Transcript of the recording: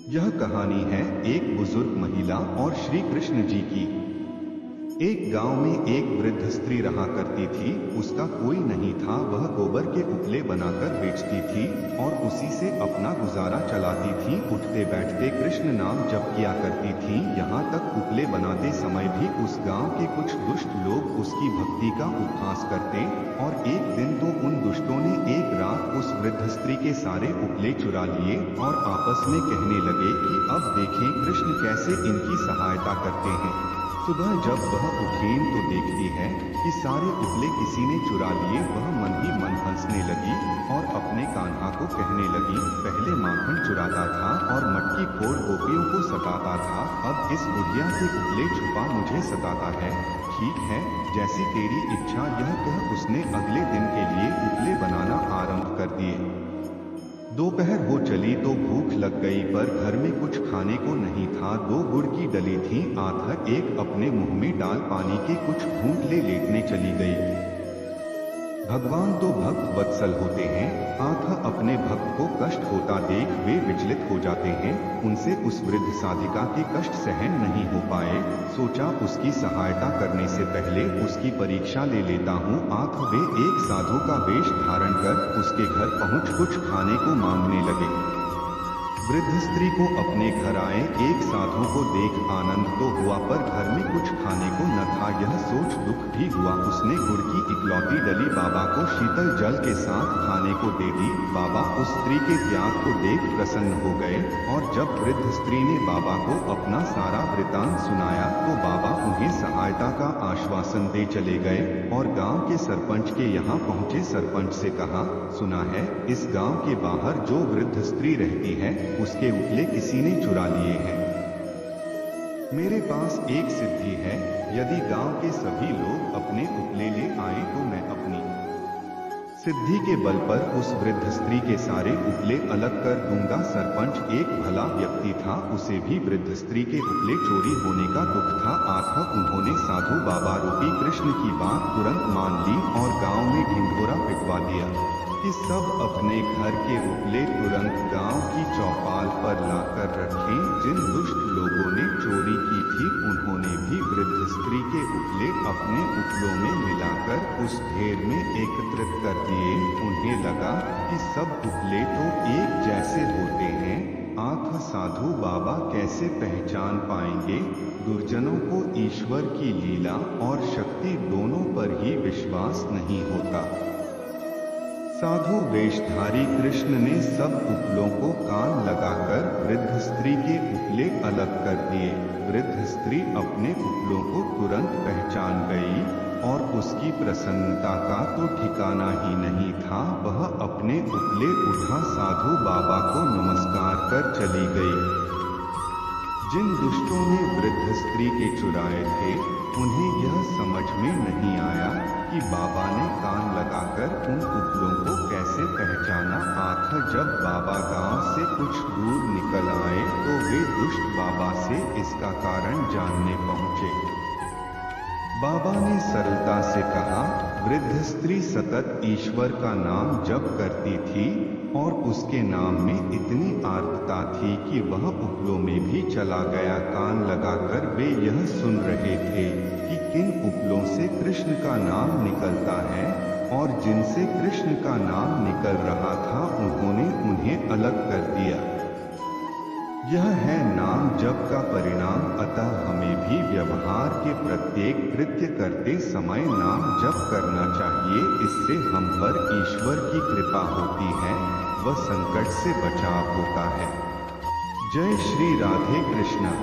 यह कहानी है एक बुजुर्ग महिला और श्री कृष्ण जी की। एक गांव में एक वृद्ध स्त्री रहा करती थी। उसका कोई नहीं था। वह गोबर के उपले बनाकर बेचती थी और उसी से अपना गुजारा चलाती थी। उठते बैठते कृष्ण नाम जप किया करती थी। यहाँ तक उपले बनाते समय भी उस गांव के कुछ दुष्ट लोग उसकी भक्ति का उपहास करते और एक दिन तो उन दुष्टों ने एक रात उस वृद्ध स्त्री के सारे उपले चुरा लिए और आपस में कहने लगे कि अब देखें कृष्ण कैसे इनकी सहायता करते हैं। सुबह जब वह उठी तो देखती है कि सारे उपले किसी ने चुरा लिए। वह मन ही मन हंसने लगी और अपने कान्हा को कहने लगी, पहले माखन चुराता था और मटकी फोड़ गोपियों को सताता था, अब इस बुढ़िया के उपले छुपा मुझे सताता है। ठीक है, जैसी तेरी इच्छा। यह कह उसने अगले दिन के लिए उपले बनाना आरंभ कर दिए। दोपहर हो चली तो भूख लग गई, पर घर में कुछ खाने को नहीं था। 2 गुड़ की डली थी। आधा एक अपने मुंह में डाल पानी के कुछ घूंट ले लेटने चली गई। भगवान तो भक्त वत्सल होते हैं। आधा अपने भक्त को कष्ट होता देख वे विचलित हो जाते हैं। उनसे उस वृद्ध साधिका के कष्ट सहन नहीं हो पाए। सोचा उसकी सहायता करने से पहले उसकी परीक्षा ले लेता हूँ। आख वे एक साधु का वेश धारण कर उसके घर पहुँच कुछ खाने को मांगने लगे। वृद्ध स्त्री को अपने घर आए एक साधु को देख आनंद तो हुआ, पर घर में कुछ खाने को न था। यह सोच दुख भी हुआ। उसने गुड़ की इकलौती डली बाबा को शीतल जल के साथ खाने को दे दी। बाबा उस स्त्री के त्याग को देख प्रसन्न हो गए और जब वृद्ध स्त्री ने बाबा को अपना सारा वृतांत सुनाया तो बाबा उन्हें सहायता का आश्वासन दे चले गए और गांव के सरपंच के यहाँ पहुँचे। सरपंच से कहा, सुना है इस गांव के बाहर जो वृद्ध स्त्री रहती है उसके उपले किसी ने चुरा लिए हैं। मेरे पास एक सिद्धि है, यदि गांव के सभी लोग अपने उपले ले आए तो मैं अपनी सिद्धि के बल पर उस वृद्ध स्त्री के सारे उपले अलग कर दूंगा। सरपंच एक भला व्यक्ति था, उसे भी वृद्ध स्त्री के उपले चोरी होने का दुख था। आखिर उन्होंने साधु बाबा रूपी कृष्ण की बात तुरंत मान ली और गांव में ढिंढोरा पिटवा दिया कि सब अपने घर के उपले तुरंत गांव की चौपाल पर लाकर रखें। जिन दुष्ट लोगों ने चोरी की थी उन्होंने भी वृद्ध स्त्री के उपले अपने उपलों में मिलाकर उस ढेर में एकत्रित कर दिए। उन्हें लगा कि सब उपले तो एक जैसे होते हैं। आखिर साधु बाबा कैसे पहचान पाएंगे? दुर्जनों को ईश्वर की लीला और शक्ति दोनों पर ही विश्वास नहीं होता। साधु वेशधारी कृष्ण ने सब उपलों को कान लगाकर वृद्ध स्त्री के उपले अलग कर दिए। वृद्ध स्त्री अपने उपलों को तुरंत पहचान गई और उसकी प्रसन्नता का तो ठिकाना ही नहीं था। वह अपने उपले उठा साधु बाबा को नमस्कार कर चली गई। जिन दुष्टों ने वृद्ध स्त्री के चुराए थे उन्हें यह समझ में नहीं आया कि बाबा ने कान लगाकर उन उपलों को कैसे पहचाना। आखिर जब बाबा गांव से कुछ दूर निकल आए तो वे दुष्ट बाबा से इसका कारण जानने पहुंचे। बाबा ने सरलता से कहा, वृद्ध स्त्री सतत ईश्वर का नाम जप करती थी और उसके नाम में इतनी आर्तता थी कि वह उपलों में भी चला गया। कान लगाकर वे यह सुन रहे थे कि किन उपलों से कृष्ण का नाम निकलता है और जिनसे कृष्ण का नाम निकल रहा था उन्होंने उन्हें अलग कर दिया। यह है नाम जप का परिणाम। अतः हमें भी व्यवहार के प्रत्येक कृत्य करते समय नाम जप करना चाहिए। इससे हम पर ईश्वर की कृपा होती है व संकट से बचाव होता है। जय श्री राधे कृष्ण।